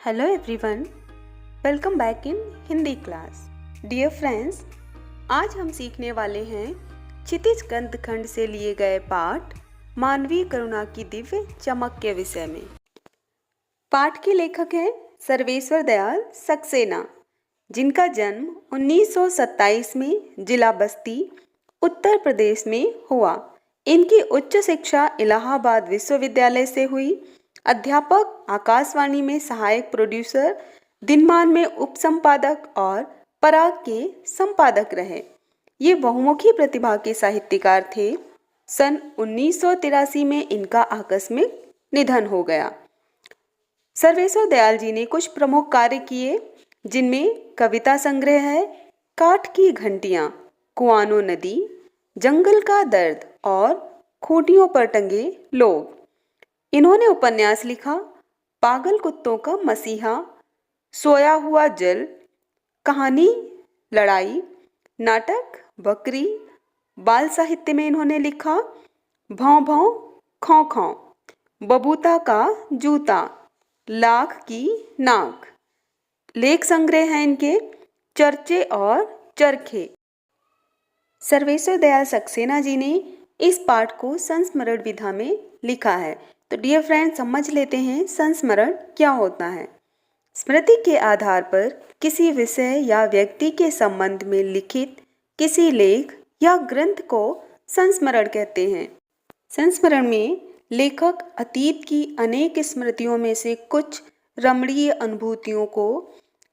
Hello everyone, welcome back in Hindi class. Dear friends, आज हम सीखने वाले हैं क्षितिज ग्रंथ खंड से लिए गए पाठ मानवीय करुणा की दिव्य चमक के विषय में। पाठ के लेखक हैं सर्वेश्वर दयाल सक्सेना, जिनका जन्म 1927 में जिला बस्ती, उत्तर प्रदेश में हुआ। इनकी उच्च शिक्षा इलाहाबाद विश्वविद्यालय से हुई। अध्यापक, आकाशवाणी में सहायक प्रोड्यूसर, दिनमान में उप संपादक और पराग के संपादक रहे। ये बहुमुखी प्रतिभा के साहित्यकार थे। सन 1983 में इनका आकस्मिक निधन हो गया। सर्वेश्वर दयाल जी ने कुछ प्रमुख कार्य किए, जिनमें कविता संग्रह है काठ की घंटियां, कुआनो नदी, जंगल का दर्द और खूंटियों पर टंगे लोग। इन्होंने उपन्यास लिखा पागल कुत्तों का मसीहा, सोया हुआ जल, कहानी लड़ाई, नाटक बकरी। बाल साहित्य में इन्होंने लिखा भौं भौं खौं खौं, बबूता का जूता, लाख की नाक। लेख संग्रह हैं इनके चर्चे और चरखे। सर्वेश्वर दयाल सक्सेना जी ने इस पाठ को संस्मरण विधा में लिखा है। तो डियर फ्रेंड्स, समझ लेते हैं संस्मरण क्या होता है। स्मृति के आधार पर किसी विषय या व्यक्ति के संबंध में लिखित किसी लेख या ग्रंथ को संस्मरण कहते हैं। संस्मरण में लेखक अतीत की अनेक स्मृतियों में से कुछ रमणीय अनुभूतियों को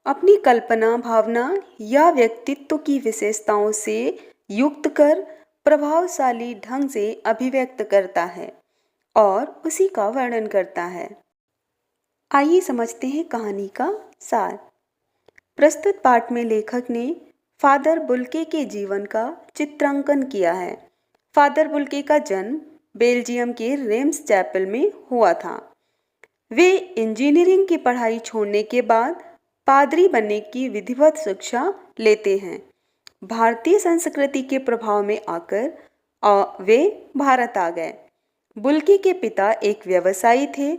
अपनी कल्पना, भावना या व्यक्तित्व की विशेषताओं से युक्त कर प्रभावशाली ढंग से अभिव्यक्त करता है और उसी का वर्णन करता है। आइए समझते हैं कहानी का सार। प्रस्तुत पाठ में लेखक ने फादर बुल्के के जीवन का चित्रांकन किया है। फादर बुल्के का जन्म बेल्जियम के रेम्स चैपल में हुआ था। वे इंजीनियरिंग की पढ़ाई छोड़ने के बाद पादरी बनने की विधिवत शिक्षा लेते हैं। भारतीय संस्कृति के प्रभाव में आकर वे भारत आ गए। बुल्के के पिता एक व्यवसायी थे,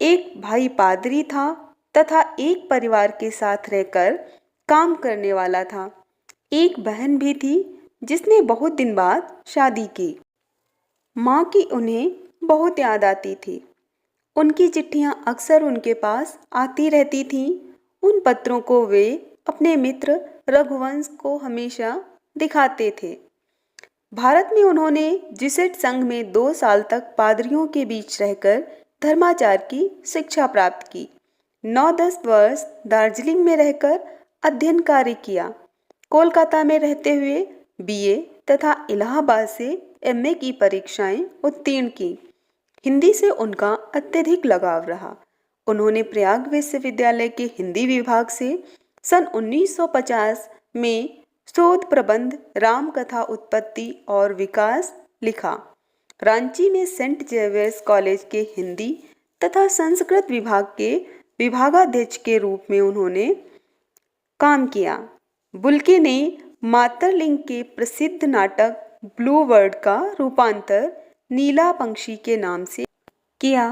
एक भाई पादरी था तथा एक परिवार के साथ रहकर काम करने वाला था। एक बहन भी थी जिसने बहुत दिन बाद शादी की। माँ की उन्हें बहुत याद आती थी। उनकी चिट्ठियाँ अक्सर उनके पास आती रहती थीं। उन पत्रों को वे अपने मित्र रघुवंश को हमेशा दिखाते थे। भारत में उन्होंने जिसेट संघ में 2 साल तक पादरियों के बीच रहकर धर्माचार की शिक्षा प्राप्त की। 9-10 वर्ष दार्जिलिंग में रहकर अध्ययन कार्य किया। कोलकाता में रहते हुए बीए तथा इलाहाबाद से एमए की परीक्षाएं उत्तीर्ण की। हिंदी से उनका अत्यधिक लगाव रहा। उन्होंने प्रयाग विश्वविद्यालय के हिंदी विभाग से सन 1950 में शोध प्रबंध राम कथा उत्पत्ति और विकास लिखा। रांची में सेंट जेवियर्स कॉलेज के हिंदी तथा संस्कृत विभाग के विभागाध्यक्ष के रूप में उन्होंने काम किया। बुल्के ने मातरलिंग के प्रसिद्ध नाटक ब्लू वर्ड का रूपांतर नीला पंक्षी के नाम से किया।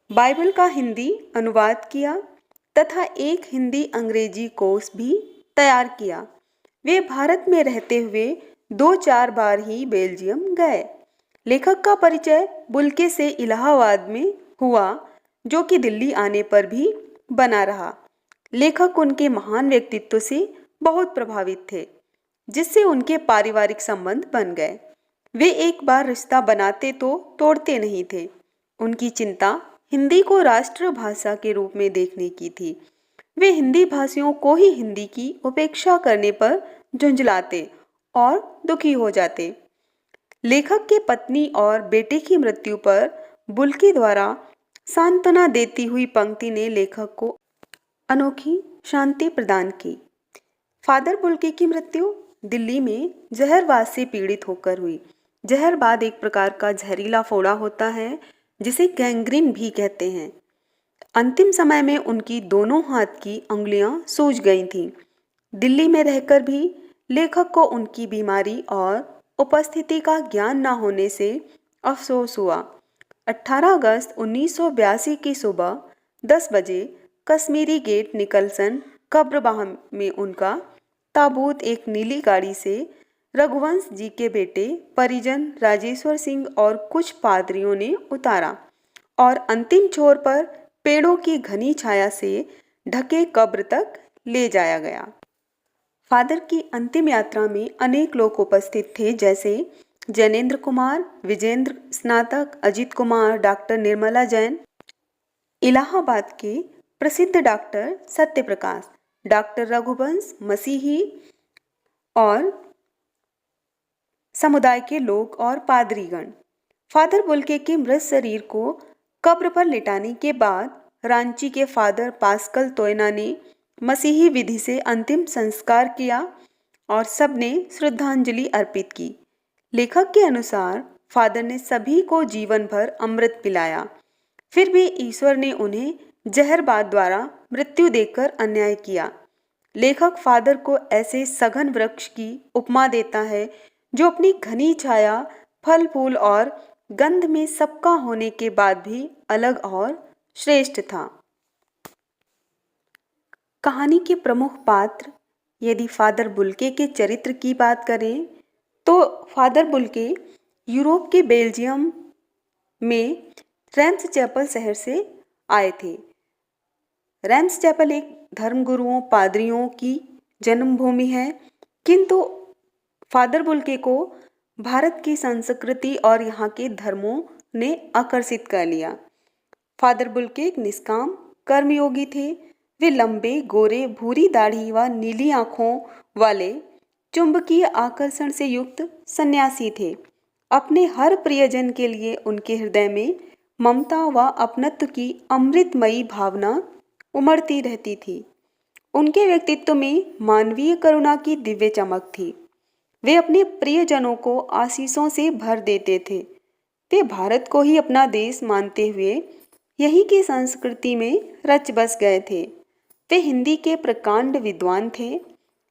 बाइबल का हिंदी अनुवाद किया तथा एक हिंदी अंग्रेजी कोर्स भी तैयार किया। वे भारत में रहते हुए 2-4 बार ही बेल्जियम गए। लेखक का परिचय बुल्के से इलाहाबाद में हुआ, जो कि दिल्ली आने पर भी बना रहा। लेखक उनके महान व्यक्तित्व से बहुत प्रभावित थे, जिससे उनके पारिवारिक संबंध बन गए। वे एक बार रिश्ता बनाते तो तोड़ते नहीं थे। उनकी चिंता हिंदी को राष्ट्रभाषा के रूप में देखने की थी। वे हिंदी भाषियों को ही हिंदी की उपेक्षा करने पर झुंझलाते और दुखी हो जाते। लेखक के पत्नी और बेटे की मृत्यु पर बुल्के द्वारा सांत्वना देती हुई पंक्ति ने लेखक को अनोखी शांति प्रदान की। फादर बुल्के की मृत्यु दिल्ली में जहरवाद से पीड़ित होकर हुई। जहरवाद एक प्रकार का जहरीला फोड़ा होता है, जिसे गैंग्रीन भी कहते हैं। अंतिम समय में उनकी दोनों हाथ की अंगुलियां सूज गई थीं। दिल्ली में रहकर भी लेखक को उनकी बीमारी और उपस्थिति का ज्ञान न होने से अफसोस हुआ। 18 अगस्त 1982 की सुबह 10 बजे कश्मीरी गेट निकलसन कब्रबाह में उनका ताबूत एक नीली गाड़ी से रघुवंश जी के बेटे परिजन राजेश्वर सिंह और कुछ पादरियों ने उतारा और अंतिम छोर पर पेड़ों की घनी छाया से ढके कब्र तक ले जाया गया। फादर की अंतिम यात्रा में अनेक लोग उपस्थित थे, जैसे जैनेन्द्र कुमार, विजेंद्र स्नातक, अजित कुमार, डॉक्टर निर्मला जैन, इलाहाबाद के प्रसिद्ध डॉक्टर सत्यप्रकाश, डॉक्टर रघुवंश मसीही और समुदाय के लोग और पादरीगण। फादर बुल्के के मृत शरीर को कब्र पर लिटाने के बाद रांची के फादर पास्कल तोयना ने मसीही विधि से अंतिम संस्कार किया और सबने श्रद्धांजलि अर्पित की। लेखक के अनुसार फादर ने सभी को जीवन भर अमृत पिलाया, फिर भी ईश्वर ने उन्हें जहरबाद द्वारा मृत्यु देकर अन्याय किया। लेखक फादर को ऐसे सघन वृक्ष की उपमा देता है जो अपनी घनी छाया, फल फूल और गंध में सबका होने के बाद भी अलग और श्रेष्ठ था। कहानी के प्रमुख पात्र यदि फादर बुल्के के चरित्र की बात करें तो फादर बुल्के यूरोप के बेल्जियम में रैम्स चैपल शहर से आए थे। रैम्स चैपल एक धर्मगुरुओं पादरियों की जन्मभूमि है, किंतु फादर बुल्के को भारत की संस्कृति और यहाँ के धर्मों ने आकर्षित कर लिया। फादर बुल्के एक निष्काम कर्मयोगी थे। वे लंबे, गोरे, भूरी दाढ़ी व नीली आंखों वाले चुंबकीय आकर्षण से युक्त सन्यासी थे। अपने हर प्रियजन के लिए उनके हृदय में ममता व अपनत्व की अमृतमयी भावना उमड़ती रहती थी। उनके व्यक्तित्व में मानवीय करुणा की दिव्य चमक थी। वे अपने प्रियजनों को आशीषों से भर देते थे। वे भारत को ही अपना देश मानते हुए यहीं की संस्कृति में रच बस गए थे। वे हिंदी के प्रकांड विद्वान थे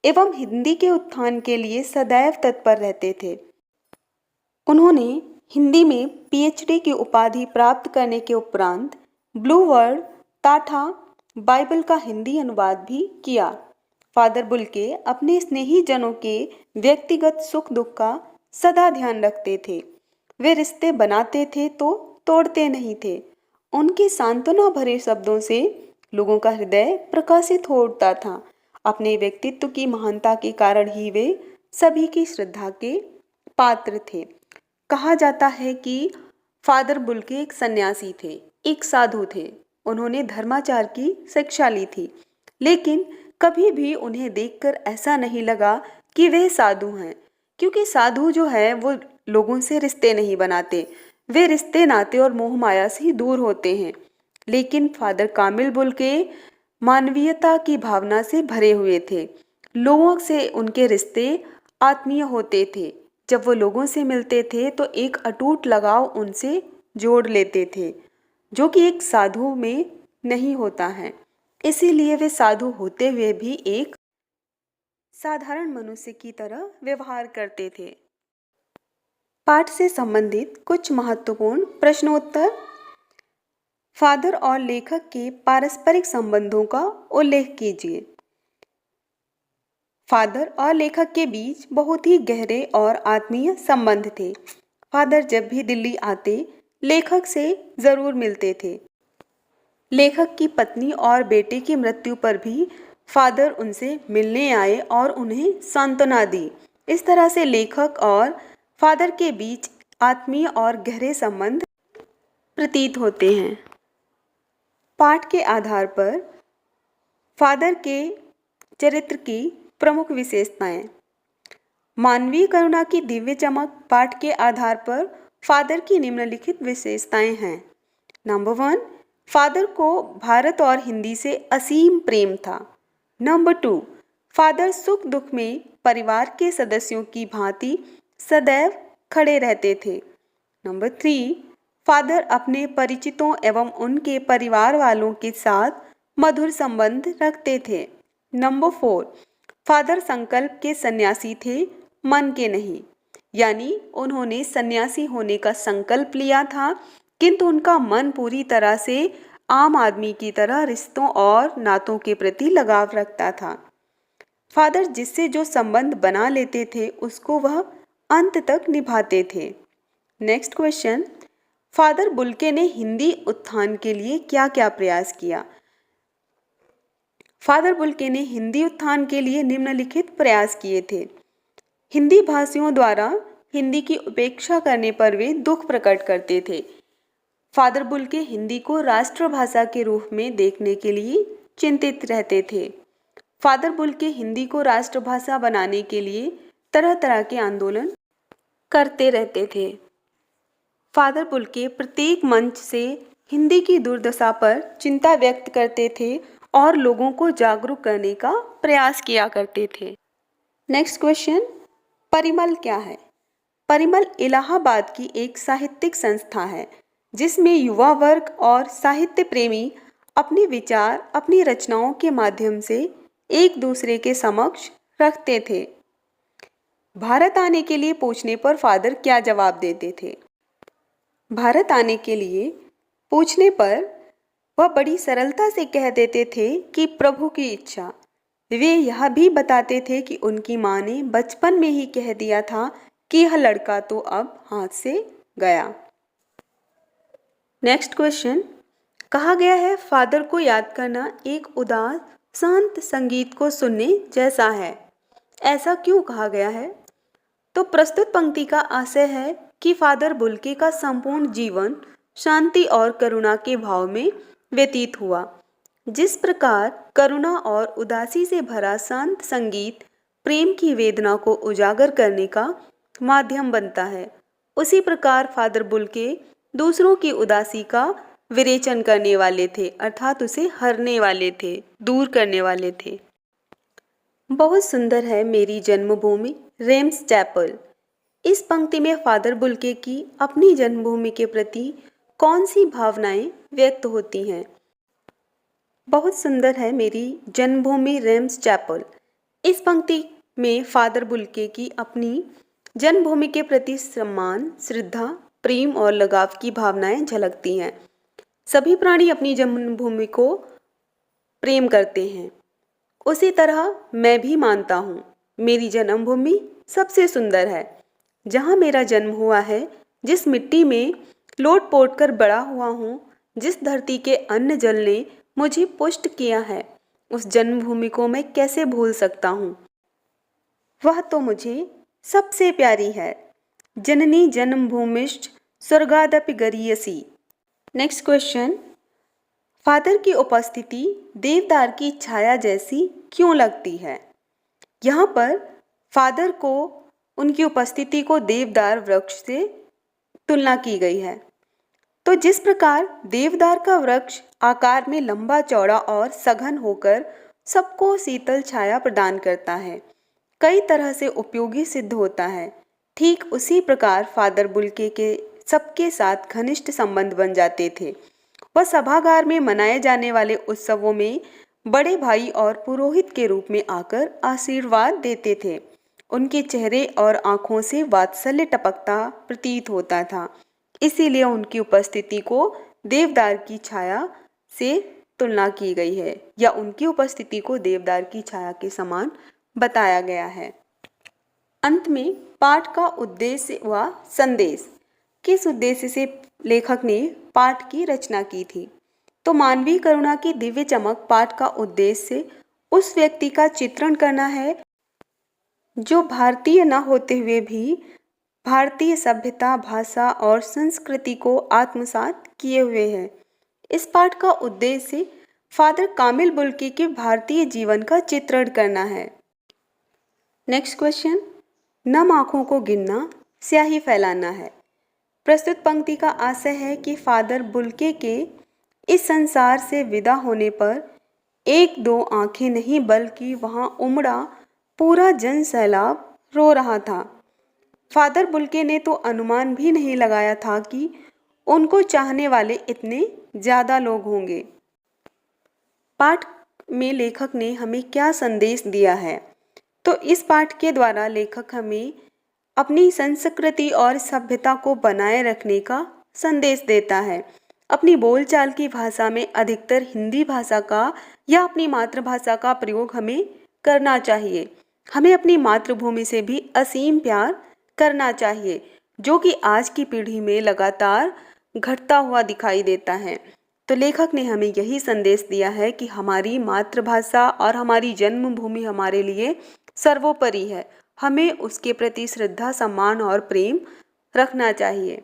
एवं हिंदी के उत्थान के लिए सदैव तत्पर रहते थे। उन्होंने हिंदी में पीएचडी की उपाधि प्राप्त करने के उपरांत ब्लू वर्ड तथा बाइबल का हिंदी अनुवाद भी किया। फादर बुल्के अपने स्नेही जनों के व्यक्तिगत सुख दुख का सदा ध्यान रखते थे। वे रिश्ते बनाते थे तो तोड़ते नहीं थे। उनके सांत्वना भरे शब्दों से लोगों का हृदय प्रकाशित हो उठता था। अपने व्यक्तित्व की महानता के कारण ही वे सभी की श्रद्धा के पात्र थे। कहा जाता है कि फादर बुल्के एक सन्यासी थे, एक साधु थे। उन्होंने धर्माचार की शिक्षा ली थी, लेकिन कभी भी उन्हें देखकर ऐसा नहीं लगा कि वे साधु हैं, क्योंकि साधु जो है वो लोगों से रिश्ते नहीं बनाते। वे रिश्ते नाते और मोह माया से दूर होते हैं। लेकिन फादर कामिल बुल्के मानवीयता की भावना से भरे हुए थे। लोगों से उनके रिश्ते आत्मीय होते थे। जब वो लोगों से मिलते थे तो एक अटूट लगाव उनसे जोड़ लेते थे, जो कि एक साधु में नहीं होता है। इसीलिए वे साधु होते हुए भी एक साधारण मनुष्य की तरह व्यवहार करते थे। पाठ से संबंधित कुछ महत्वपूर्ण प्रश्नोत्तर। फादर और लेखक के पारस्परिक संबंधों का उल्लेख कीजिए। फादर और लेखक के बीच बहुत ही गहरे और आत्मीय संबंध थे। फादर जब भी दिल्ली आते लेखक से जरूर मिलते थे। लेखक की पत्नी और बेटे की मृत्यु पर भी फादर उनसे मिलने आए और उन्हें सांत्वना दी। इस तरह से लेखक और फादर के बीच आत्मीय और गहरे संबंध प्रतीत होते हैं। पाठ के आधार पर फादर के चरित्र की प्रमुख विशेषताएं। मानवीय करुणा की दिव्य चमक। पाठ के आधार पर फादर की निम्नलिखित विशेषताएं हैं। नंबर 1, फादर को भारत और हिंदी से असीम प्रेम था। नंबर 2, फादर सुख दुख में परिवार के सदस्यों की भांति सदैव खड़े रहते थे। नंबर 3, फादर अपने परिचितों एवं उनके परिवार वालों के साथ मधुर संबंध रखते थे। नंबर 4, फादर संकल्प के सन्यासी थे, मन के नहीं। यानी उन्होंने सन्यासी होने का संकल्प लिया था, किंतु उनका मन पूरी तरह से आम आदमी की तरह रिश्तों और नातों के प्रति लगाव रखता था। फादर जिससे जो संबंध बना लेते थे उसको वह अंत तक निभाते थे। नेक्स्ट क्वेश्चन, फादर बुल्के ने हिंदी उत्थान के लिए क्या क्या प्रयास किया? फादर बुल्के ने हिंदी उत्थान के लिए निम्नलिखित प्रयास किए थे। हिंदी भाषियों द्वारा हिंदी की उपेक्षा करने पर वे दुख प्रकट करते थे। फादर बुल्के हिंदी को राष्ट्रभाषा के रूप में देखने के लिए चिंतित रहते थे। फादर बुल्के हिंदी को राष्ट्रभाषा बनाने के लिए तरह तरह के आंदोलन करते रहते थे। फादर बुल्के प्रत्येक मंच से हिंदी की दुर्दशा पर चिंता व्यक्त करते थे और लोगों को जागरूक करने का प्रयास किया करते थे। नेक्स्ट क्वेश्चन, परिमल क्या है? परिमल इलाहाबाद की एक साहित्यिक संस्था है जिसमें युवा वर्ग और साहित्य प्रेमी अपने विचार अपनी रचनाओं के माध्यम से एक दूसरे के समक्ष रखते थे। भारत आने के लिए पूछने पर फादर क्या जवाब देते थे? भारत आने के लिए पूछने पर वह बड़ी सरलता से कह देते थे कि प्रभु की इच्छा। वे यह भी बताते थे कि उनकी माँ ने बचपन में ही कह दिया था कि यह लड़का तो अब हाथ से गया। नेक्स्ट क्वेश्चन, कहा गया है फादर को याद करना एक उदास शांत संगीत को सुनने जैसा है। ऐसा क्यों कहा गया है? तो प्रस्तुत पंक्ति का आशय है कि फादर बुल्के का संपूर्ण जीवन शांति और करुणा के भाव में व्यतीत हुआ। जिस प्रकार करुणा और उदासी से भरा शांत संगीत प्रेम की वेदना को उजागर करने का माध्यम बनता है, उसी प्रकार फादर बुल्के दूसरों की उदासी का विरेचन करने वाले थे, अर्थात उसे हरने वाले थे, दूर करने वाले थे। बहुत सुंदर है मेरी जन्मभूमि रेम्स चैपल। इस पंक्ति में फादर बुल्के की अपनी जन्मभूमि के प्रति कौन सी भावनाएं व्यक्त होती हैं? बहुत सुंदर है मेरी जन्मभूमि रेम्स चैपल। इस पंक्ति में फादर बुल्के की अपनी जन्मभूमि के प्रति सम्मान, श्रद्धा, प्रेम और लगाव की भावनाएं झलकती हैं। सभी प्राणी अपनी जन्मभूमि को प्रेम करते हैं, उसी तरह मैं भी मानता हूँ मेरी जन्मभूमि सबसे सुंदर है। जहाँ मेरा जन्म हुआ है, जिस मिट्टी में लोट पोट कर बड़ा हुआ हूँ, जिस धरती के अन्न जल ने मुझे पुष्ट किया है, उस जन्मभूमि को मैं कैसे भूल सकता हूँ? वह तो मुझे सबसे प्यारी है। जननी जन्मभूमिश्च स्वर्गादपि गरीयसी। नेक्स्ट क्वेश्चन, फादर की उपस्थिति देवदार की छाया जैसी क्यों लगती है? यहाँ पर फादर को उनकी उपस्थिति को देवदार वृक्ष से तुलना की गई है। तो जिस प्रकार देवदार का वृक्ष आकार में लंबा चौड़ा और सघन होकर सबको शीतल छाया प्रदान करता है, कई तरह से उपयोगी सिद्ध होता है, ठीक उसी प्रकार फादर बुल्के के सबके साथ घनिष्ठ संबंध बन जाते थे। वह सभागार में मनाए जाने वाले उत्सवों में बड़े भाई और पुरोहित के रूप में आकर आशीर्वाद देते थे। उनके चेहरे और आंखों से वात्सल्य टपकता प्रतीत होता था, इसीलिए उनकी उपस्थिति को देवदार की छाया से तुलना की गई है, या उनकी उपस्थिति को देवदार की छाया के समान बताया गया है। अंत में पाठ का उद्देश्य व संदेश। किस उद्देश्य से लेखक ने पाठ की रचना की थी? तो मानवीय करुणा की दिव्य चमक पाठ का उद्देश्य उस व्यक्ति का चित्रण करना है जो भारतीय न होते हुए भी भारतीय सभ्यता, भाषा और संस्कृति को आत्मसात किए हुए है। इस पाठ का उद्देश्य फादर कामिल बुल्के के भारतीय जीवन का चित्रण करना है। नेक्स्ट क्वेश्चन, नम आँखों को गिनना, स्याही फैलाना है। प्रस्तुत पंक्ति का आशय है कि फादर बुल्के के इस संसार से विदा होने पर एक दो आंखें नहीं बल्कि वहां उमड़ा पूरा जन सैलाब रो रहा था। फादर बुल्के ने तो अनुमान भी नहीं लगाया था कि उनको चाहने वाले इतने ज़्यादा लोग होंगे। पाठ में लेखक ने हमें क्या संदेश दिया है? तो इस पाठ के द्वारा लेखक हमें अपनी संस्कृति और सभ्यता को बनाए रखने का संदेश देता है। अपनी बोलचाल की भाषा में अधिकतर हिंदी भाषा का या अपनी मातृभाषा का प्रयोग हमें करना चाहिए। हमें अपनी मातृभूमि से भी असीम प्यार करना चाहिए, जो कि आज की पीढ़ी में लगातार घटता हुआ दिखाई देता है। तो लेखक ने हमें यही संदेश दिया है कि हमारी मातृभाषा और हमारी जन्मभूमि हमारे लिए सर्वोपरि है। हमें उसके प्रति श्रद्धा, सम्मान और प्रेम रखना चाहिए।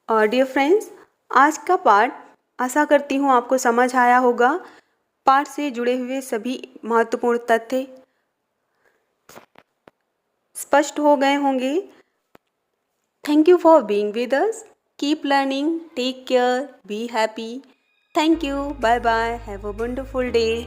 डियर फ्रेंड्स, आज का पाठ आशा करती हूँ आपको समझ आया होगा। पाठ से जुड़े हुए सभी महत्वपूर्ण तथ्य स्पष्ट हो गए होंगे। Thank you for being with us. Keep learning, take care, be happy. Thank you, bye bye, have a wonderful day.